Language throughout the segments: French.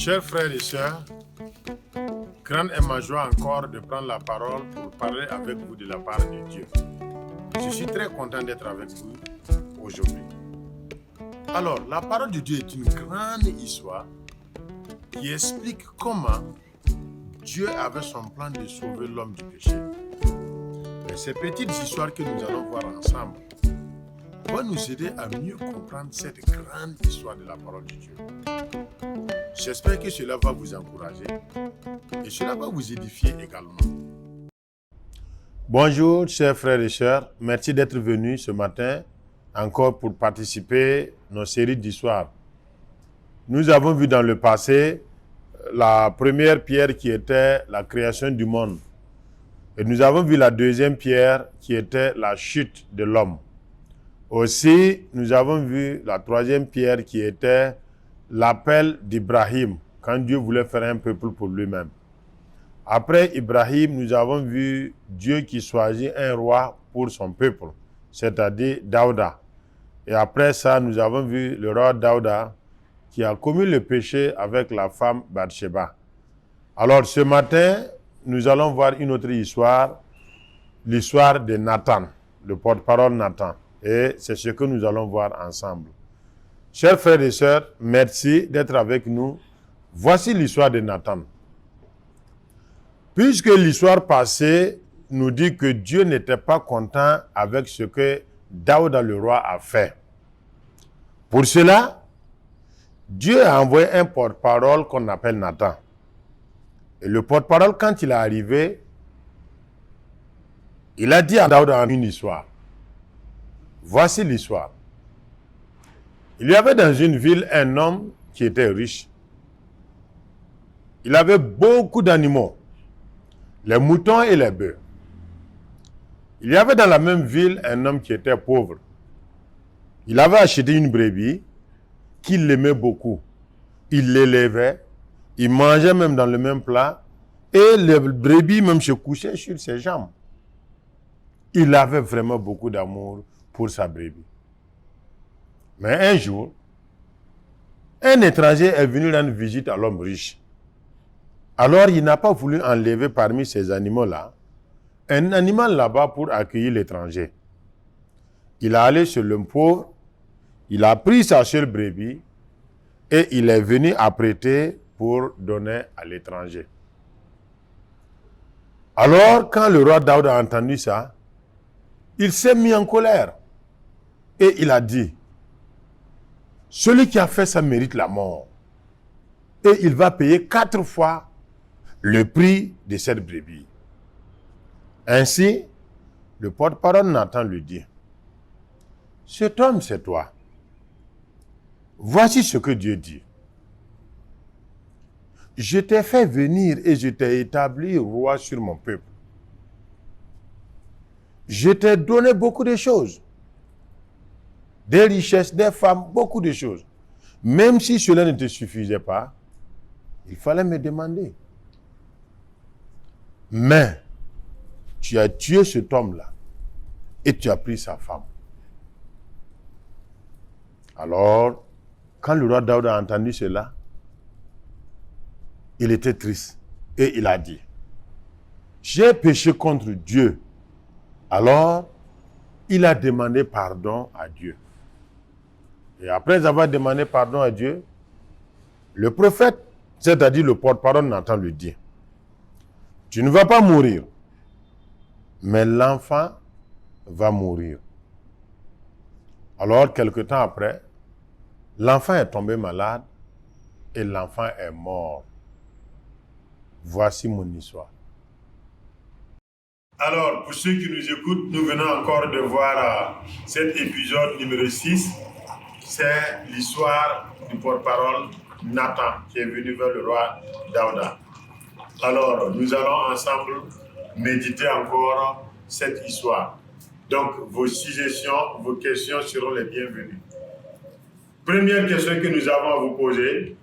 Chers frères et sœurs, grande est ma joie encore de prendre la parole pour parler avec vous de la part de Dieu. Je suis très content d'être avec vous aujourd'hui. Alors, la parole de Dieu est une grande histoire qui explique comment Dieu avait son plan de sauver l'homme du péché. Mais ces petites histoires que nous allons voir ensemble vont nous aider à mieux comprendre cette grande histoire de la parole de Dieu. J'espère que cela va vous encourager et cela va vous édifier également. Bonjour chers frères et sœurs, merci d'être venus ce matin encore pour participer à nos séries d'histoires. Nous avons vu dans le passé la première pierre qui était la création du monde. Et nous avons vu la deuxième pierre qui était la chute de l'homme. Aussi, nous avons vu la troisième pierre qui était l'appel d'Ibrahim, quand Dieu voulait faire un peuple pour lui-même. Après Ibrahim, nous avons vu Dieu qui choisit un roi pour son peuple, c'est-à-dire Daouda. Et après ça, nous avons vu le roi Daouda qui a commis le péché avec la femme Bathsheba. Alors ce matin, nous allons voir une autre histoire, l'histoire de Nathan, le porte-parole Nathan. Et c'est ce que nous allons voir ensemble. Chers frères et sœurs, merci d'être avec nous. Voici l'histoire de Nathan. Puisque l'histoire passée nous dit que Dieu n'était pas content avec ce que Daouda le roi a fait. Pour cela, Dieu a envoyé un porte-parole qu'on appelle Nathan. Et le porte-parole, quand il est arrivé, il a dit à Daouda une histoire. Voici l'histoire. Il y avait dans une ville un homme qui était riche. Il avait beaucoup d'animaux, les moutons et les bœufs. Il y avait dans la même ville un homme qui était pauvre. Il avait acheté une brebis qu'il aimait beaucoup. Il l'élevait, il mangeait même dans le même plat et les brebis même se couchaient sur ses jambes. Il avait vraiment beaucoup d'amour pour sa brebis. Mais un jour, un étranger est venu rendre visite à l'homme riche. Alors, il n'a pas voulu enlever parmi ces animaux-là un animal là-bas pour accueillir l'étranger. Il est allé chez l'homme pauvre, il a pris sa seule brebis et il est venu apprêter pour donner à l'étranger. Alors, quand le roi Daouda a entendu ça, il s'est mis en colère et il a dit: celui qui a fait ça mérite la mort. Et il va payer 4 fois le prix de cette brebis. Ainsi, le porte-parole Nathan lui dit: cet homme, c'est toi. Voici ce que Dieu dit. Je t'ai fait venir et je t'ai établi roi sur mon peuple. Je t'ai donné beaucoup de choses. Des richesses, des femmes, beaucoup de choses. Même si cela ne te suffisait pas, il fallait me demander. Mais tu as tué cet homme-là et tu as pris sa femme. Alors, quand le roi Daouda a entendu cela, il était triste et il a dit: j'ai péché contre Dieu. Alors, il a demandé pardon à Dieu. Et après avoir demandé pardon à Dieu, le prophète, c'est-à-dire le porte-parole Nathan, lui dit: tu ne vas pas mourir, mais l'enfant va mourir. Alors, quelque temps après, l'enfant est tombé malade et l'enfant est mort. Voici mon histoire. Alors, pour ceux qui nous écoutent, nous venons encore de voir cet épisode numéro 6. C'est l'histoire du porte-parole Nathan qui est venu vers le roi Daouda. Alors, nous allons ensemble méditer encore cette histoire. Donc, vos suggestions, vos questions seront les bienvenues. Première question que nous avons à vous poser: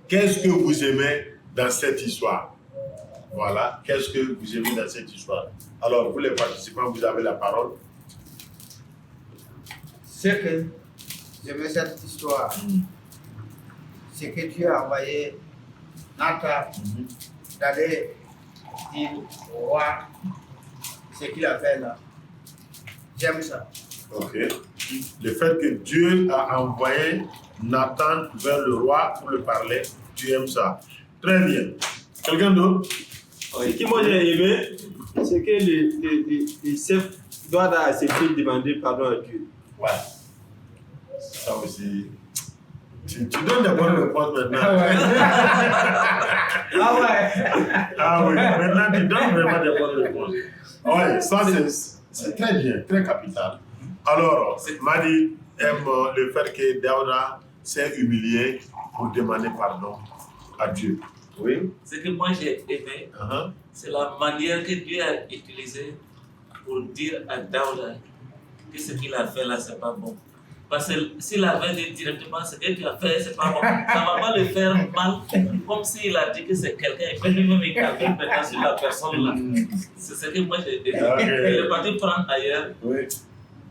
qu'est-ce que vous aimez dans cette histoire? Voilà, qu'est-ce que vous aimez dans cette histoire? Alors, vous les participants, vous avez la parole. Ce que j'aimais cette histoire, c'est que Dieu a envoyé Nathan d'aller dire au roi ce qu'il a fait là. J'aime ça. Ok. Le fait que Dieu a envoyé Nathan vers le roi pour le parler, tu aimes ça. Très bien. Quelqu'un d'autre? Ce que moi j'ai aimé, c'est que les chefs doivent accepter de demander pardon à Dieu. Ouais. Ça aussi. Tu donnes des bonnes réponses maintenant. Ah ouais. Ah oui, maintenant tu donnes vraiment des bonnes réponses. Oui, ça c'est très bien, très capital. Alors, Madi aime le fait que Daouda s'est humilié pour demander pardon à Dieu. Oui. Ce que moi j'ai aimé, c'est la manière que Dieu a utilisée pour dire à Daouda que ce qu'il a fait là, c'est pas bon. Parce que s'il avait dit directement ce que tu as fait, c'est pas bon, ça ne va pas le faire mal, comme s'il a dit que c'est quelqu'un, et puis lui-même il calcule maintenant sur la personne là. C'est ce que moi j'ai aimé. Il est parti prendre ailleurs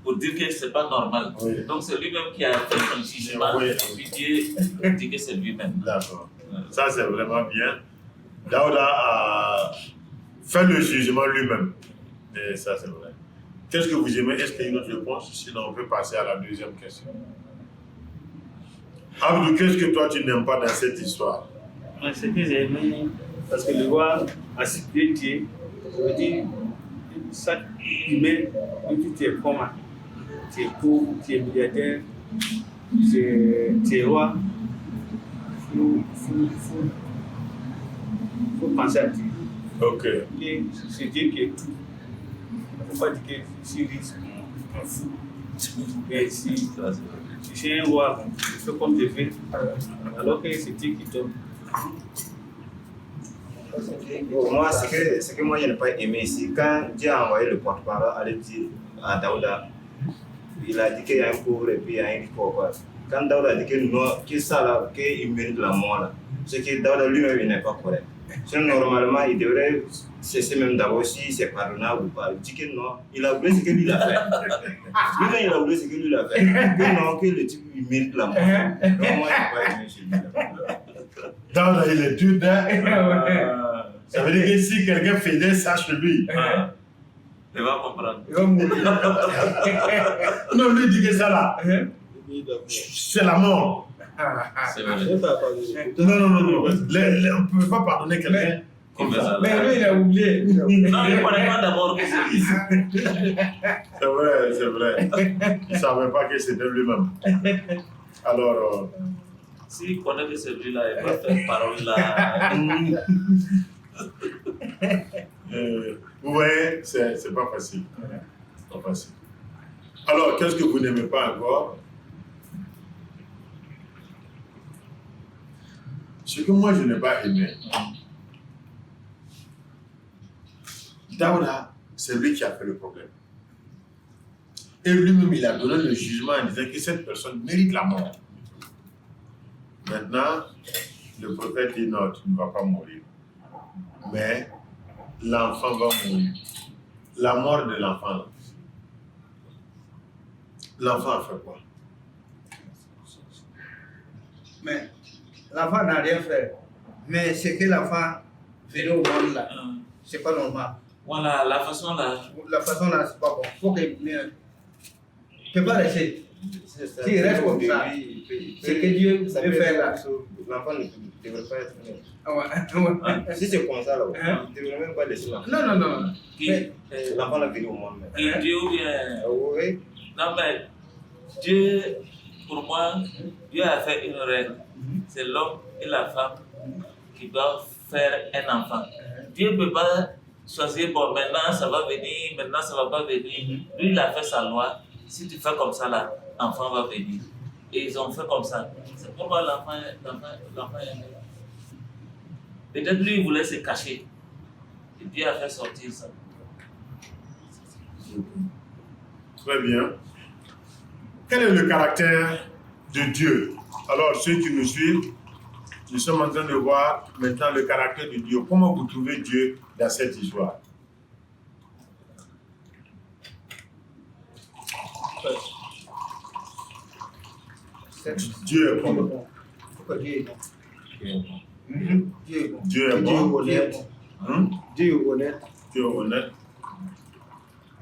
pour dire que c'est pas normal. Oui. Donc c'est lui-même qui a fait son jugement, et puis Dieu dit que c'est lui-même. D'accord. Ça c'est vraiment bien. Daouda a fait le jugement lui-même. Et ça c'est vrai. Qu'est-ce que vous aimez? Est-ce qu'il y a une autre réponse? Sinon, on peut passer à la deuxième question. Abdou, qu'est-ce que toi tu n'aimes pas dans cette histoire? Moi, ce que j'ai aimé, parce que le roi a supplié Dieu, ça veut dire, chaque humain, tu es comment? Tu es pauvre, tu es milliardaire, tu es roi. Il faut penser à Dieu. Ok. Et c'est Dieu qui est tout. Il ne faut pas dire que je suis riche, un fou. Mais si je suis un roi, je fais comme je veux, alors que c'est Dieu qui donne. Moi, ce que moi je n'ai pas aimé ici, quand Dieu a envoyé le porte-parole aller dire à Daouda, il a dit qu'il y a un pauvre et puis il y a un pauvre. Quand Daouda a dit que non, que ça là, qu'il mérite la mort là, c'est que Daouda lui-même il n'est pas correct. Sinon, normalement, il devrait cesser même d'abord si c'est pardonnable ou pas. Il dit que non, il a voulu ce que lui il a fait. Lui-même, il a voulu ce que lui il a fait. Que non, que le type il mérite la mort. Donc, moi, je n'ai pas aimé chez lui. Daouda, il est dur d'un. Ça veut dire que si quelqu'un faisait ça chez lui, Il va comprendre. Il va mourir. non, lui dit que ça là, c'est la mort. C'est vrai. Non. On ne peut pas pardonner quelqu'un comme ça. Mais lui, il a oublié. Non, il ne connaît pas d'abord que c'est lui. C'est vrai. Il ne savait pas que c'était lui-même. Alors, S'il connaît que c'est lui là, il va faire parole là. vous voyez, c'est pas facile. C'est pas facile. Alors, qu'est-ce que vous n'aimez pas encore? Ce que moi je n'ai pas aimé, Daouda, c'est lui qui a fait le problème. Et lui-même, il a donné le jugement en disant que cette personne mérite la mort. Maintenant, le prophète dit non, tu ne vas pas mourir. Mais l'enfant va mourir. La mort de l'enfant, l'enfant a fait quoi? Mais l'enfant n'a rien fait. Mais ce que l'enfant fait au monde là, c'est pas normal. Voilà, la façon là. La façon là, c'est pas bon. Faut que il ne peut pas laisser. S'il reste comme ça, c'est que Dieu peut faire là. L'enfant ne devrait pas être né. Ah ouais. Si c'est comme ça, là, il ne devrait même pas laisser l'enfant. Non. L'enfant l'a venu au monde. Et Dieu vient. Oui. Non, mais Dieu, pour moi, Dieu a fait une règle. C'est l'homme et la femme qui doivent faire un enfant. Dieu ne peut pas choisir, bon, maintenant ça va venir, maintenant ça ne va pas venir. Lui, il a fait sa loi. Si tu fais comme ça, là, l'enfant va venir. Et ils ont fait comme ça. C'est pourquoi l'enfant est né. Peut-être lui, il voulait se cacher. Et Dieu a fait sortir ça. Très bien. Quel est le caractère de Dieu? Alors, ceux qui nous suivent, nous sommes en train de voir maintenant le caractère de Dieu. Comment vous trouvez Dieu dans cette histoire? C'est Dieu est bon. que Dieu est bon. Dieu est bon. Dieu est bon. honnête. Dieu est honnête. Dieu est honnête.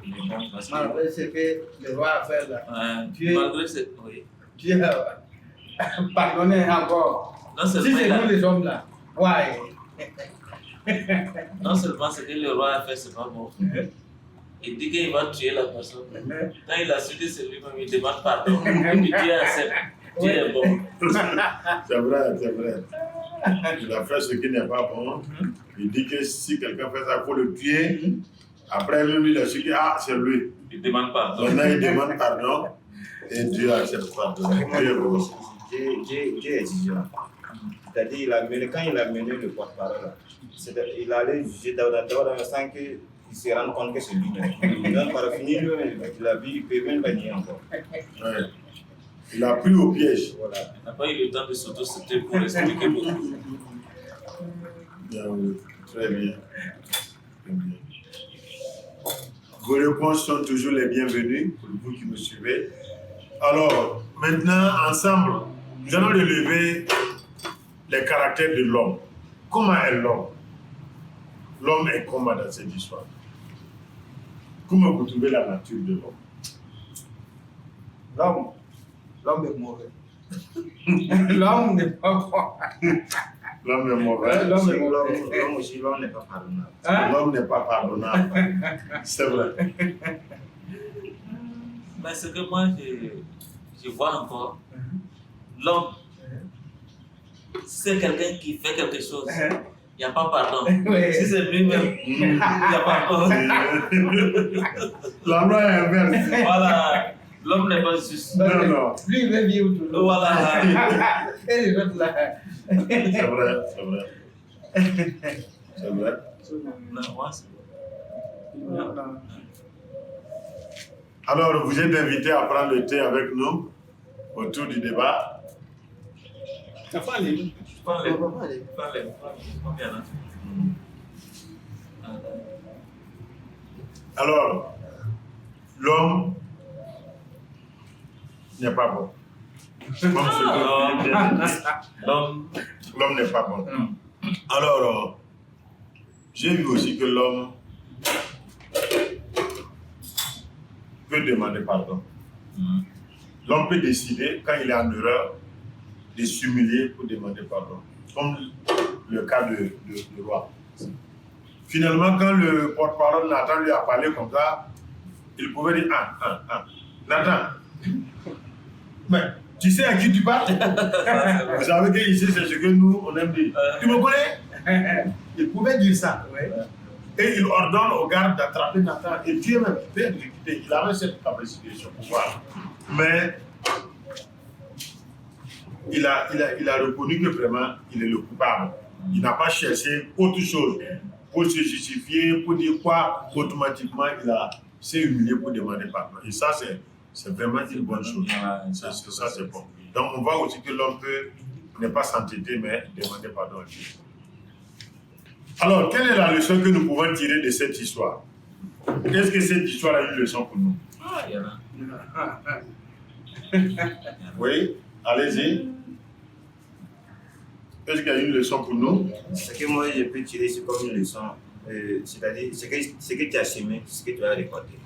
Il est bon parce que. Malgré ce que le roi a fait là, Dieu- Malgré ce. Oui. Dieu a pardonné encore. Non Si seulement, c'est il a- nous les hommes là, ouais. non seulement ce que le roi a fait, c'est pas bon. Il dit qu'il va tuer la personne. Quand il a suivi, c'est lui-même, il demande pardon. Et puis Dieu accepte. Dieu est bon. C'est vrai, c'est vrai. Il a fait ce qui n'est pas bon. Il dit que si quelqu'un fait ça, il faut le tuer. Après, lui, il a su que c'est lui. Il demande pardon. Maintenant, il demande pardon et Dieu accepte pardon. Dieu est bon. Dieu est exigeant. C'est-à-dire, quand il a mené le porte-parole, il allait juger Daouda sans qu'il se rende compte que c'est lui-même. Donc, par finir, il a vu, il peut même pas nier encore. Ouais. Il a pris au piège. Voilà. Il n'a pas eu le temps de s'auto-citer pour expliquer beaucoup. Bien, oui. Très bien. Très bien. Vos réponses sont toujours les bienvenues pour vous qui me suivez. Alors, maintenant, ensemble, nous allons relever les caractères de l'homme. Comment est l'homme? L'homme est comment dans cette histoire? Comment vous trouvez la nature de l'homme? L'homme est mauvais. L'homme n'est pas bon. L'homme est mauvais. L'homme est mauvais. L'homme aussi, l'homme n'est pas pardonnable. Hein? L'homme n'est pas pardonnable. C'est vrai. Mais ce que moi, je vois encore, l'homme, si c'est quelqu'un qui fait quelque chose, il n'y a pas pardon. Oui. Si c'est lui-même, il n'y a pas pardon. La loi est inverse. Voilà, l'homme n'est pas juste. Non, non. Lui, il veut vivre toujours. Voilà. Et les autres là. C'est vrai, c'est vrai. C'est vrai. Non, moi, c'est Non, non. Alors, vous êtes invités à prendre le thé avec nous autour du débat. Parlez. Parlez. Allez. Parlez. Combien là? Alors, l'homme n'est pas bon. Comme ce que vous venez de dire. L'homme n'est pas bon. Alors, j'ai vu aussi que l'homme peut demander pardon. L'homme peut décider, quand il est en erreur, de s'humilier pour demander pardon. Comme le cas du roi. Finalement, quand le porte-parole Nathan lui a parlé comme ça, il pouvait dire Nathan, mais tu sais à qui tu parles? Vous savez que ici, c'est ce que nous, on aime dire. Tu me connais? Il pouvait dire ça. Ouais. Et il ordonne aux gardes d'attraper Nathan. Et Dieu même peut exécuter. Il avait cette capacité, ce pouvoir. Mais il a reconnu que vraiment, il est le coupable. Il n'a pas cherché autre chose pour se justifier, pour dire quoi. Automatiquement, il s'est humilié pour demander pardon. Et ça, c'est vraiment une bonne chose. Ça, c'est bon. Donc, on voit aussi que l'homme peut ne pas s'entêter, mais demander pardon à Dieu. Alors, quelle est la leçon que nous pouvons tirer de cette histoire? Est-ce que cette histoire a une leçon pour nous? Ah, il y en a. Oui, allez-y. Est-ce qu'il y a une leçon pour nous? Ce que moi je peux tirer, c'est comme une leçon. C'est-à-dire, ce que tu as semé, ce que tu as récolté.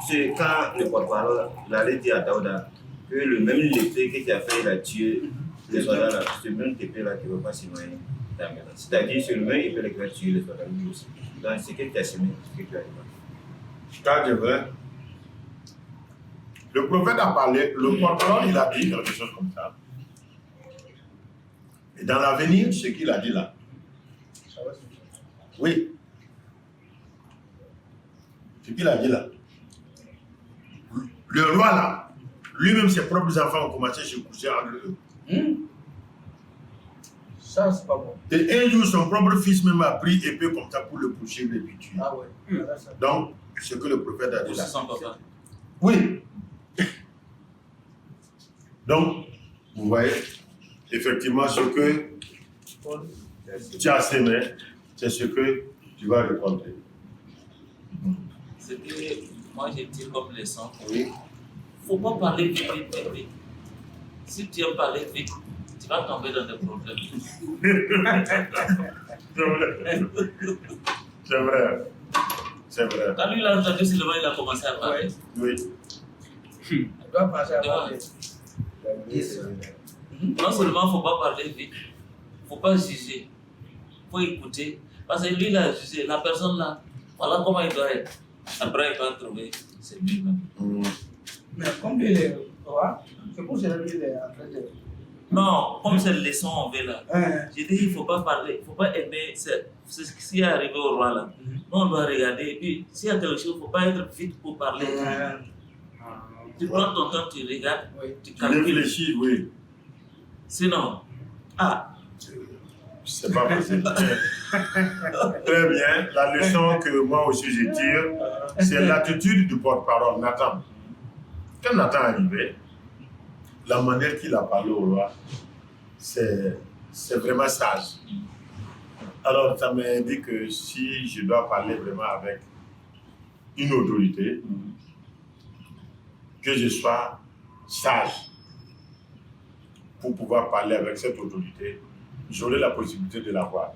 C'est quand le porte-parole allait dire à Daouda que le même épée que tu as fait, il a tué les soldats là, ce même épée-là qui ne va pas se noyer dans la maison. C'est-à-dire, c'est le même épée qui va tuer les soldats lui aussi. Donc, ce que tu as semé, ce que tu as récolté. Ça, c'est vrai. Le prophète a parlé, le porte-parole, il a dit quelque chose comme ça. Et dans l'avenir, ce qu'il a dit là. Oui. Ce qu'il a dit là. Le roi là, lui-même, ses propres enfants ont commencé à se coucher entre eux. Ça, c'est pas bon. Et un jour, son propre fils même a pris épée comme ça pour le poursuivre et puis tuer. Ah ouais. Ça. Donc, ce que le prophète a dit là. Aussi son papa. Oui. Donc, vous voyez, effectivement, ce que tu as semé, c'est ce que tu vas récolter. Ce que moi je tire comme leçon, Oui. il ne faut pas parler vite. Si tu aimes parler vite, tu vas tomber dans des problèmes. C'est vrai. C'est vrai. Quand lui l'a entendu seulement, il a commencé à parler. Oui. Il doit passer avant Ouais. les 10. Non seulement il ne faut pas parler vite, il ne faut pas juger, il faut écouter. Parce que lui, il a jugé, la personne là, voilà comment il doit être. Après, il va trouver, c'est lui-même. Mais comme lui, il est roi, c'est pour cela que lui, il est en train de. Non, comme c'est le leçon on veut là. J'ai dit, il ne faut pas parler, il ne faut pas aimer c'est ce qui est arrivé au roi là. Nous, on doit regarder. Et puis, s'il y a quelque chose, il ne faut pas être vite pour parler. Tu prends ton temps, tu regardes, Oui. tu Tu calcules. réfléchis, oui. Sinon, C'est pas facile. Très bien. La leçon que moi aussi je tire, c'est l'attitude du porte-parole, Nathan. Quand Nathan est arrivé, la manière qu'il a parlé au roi, c'est vraiment sage. Alors, ça m'a dit que si je dois parler vraiment avec une autorité, que je sois sage pour pouvoir parler avec cette autorité, j'aurai la possibilité de l'avoir.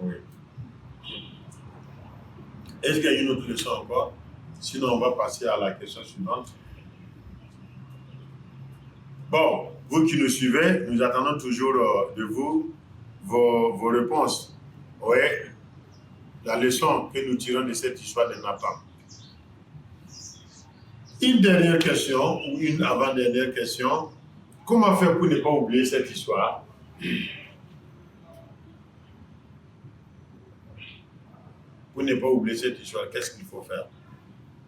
Oui. Est-ce qu'il y a une autre leçon encore? Sinon, on va passer à la question suivante. Bon, vous qui nous suivez, nous attendons toujours de vous vos réponses. Oui, la leçon que nous tirons de cette histoire de Nathan. Une dernière question, ou une avant-dernière question. Comment faire pour ne pas oublier cette histoire? Pour ne pas oublier cette histoire, qu'est-ce qu'il faut faire?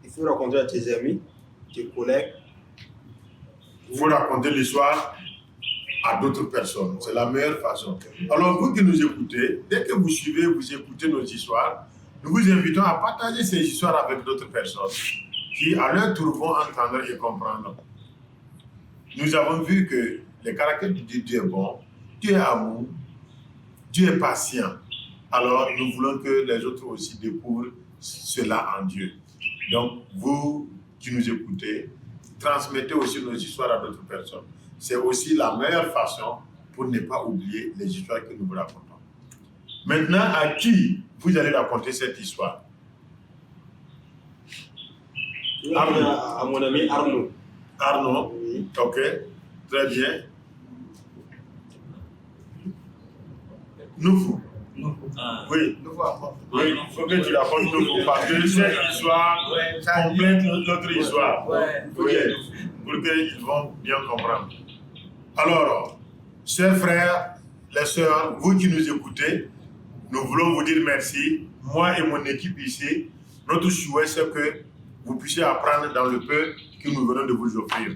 Il faut raconter à tes amis, tes collègues. Il faut raconter l'histoire à d'autres personnes. C'est la meilleure façon. Alors, vous qui nous écoutez, dès que vous suivez, vous écoutez nos histoires, nous vous invitons à partager ces histoires avec d'autres personnes qui, à leur tour, vont entendre et comprendre. Nous avons vu que le caractère de Dieu est bon, Dieu est amour, Dieu est patient. Alors, nous voulons que les autres aussi découvrent cela en Dieu. Donc, vous qui nous écoutez, transmettez aussi nos histoires à d'autres personnes. C'est aussi la meilleure façon pour ne pas oublier les histoires que nous vous racontons. Maintenant, à qui vous allez raconter cette histoire? À mon ami Arnaud. Arnaud? Oui. Ok, très bien. Nous. Ah, Oui. Nous voir. Oui, il faut que tu racontes nous parce que cette histoire complète notre histoire. Ouais. Oui, pour qu'ils vont bien comprendre. Alors, chers frères, les sœurs, vous qui nous écoutez, nous voulons vous dire merci. Moi et mon équipe ici, notre souhait c'est que vous puissiez apprendre dans le peu que nous venons de vous offrir.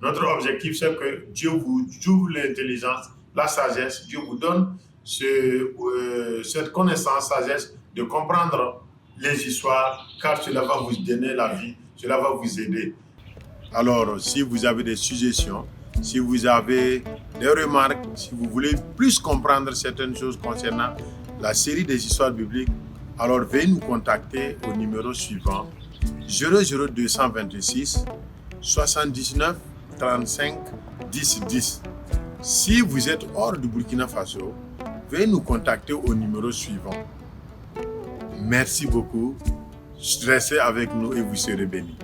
Notre objectif c'est que Dieu vous ouvre l'intelligence, la sagesse, Dieu vous donne cette connaissance, sagesse de comprendre les histoires, car cela va vous donner la vie, cela va vous aider. Alors, si vous avez des suggestions, si vous avez des remarques, si vous voulez plus comprendre certaines choses concernant la série des histoires bibliques, alors veuillez nous contacter au numéro suivant 00226 79 35 10 10. Si vous êtes hors du Burkina Faso, veuillez nous contacter au numéro suivant. Merci beaucoup. Restez avec nous et vous serez bénis.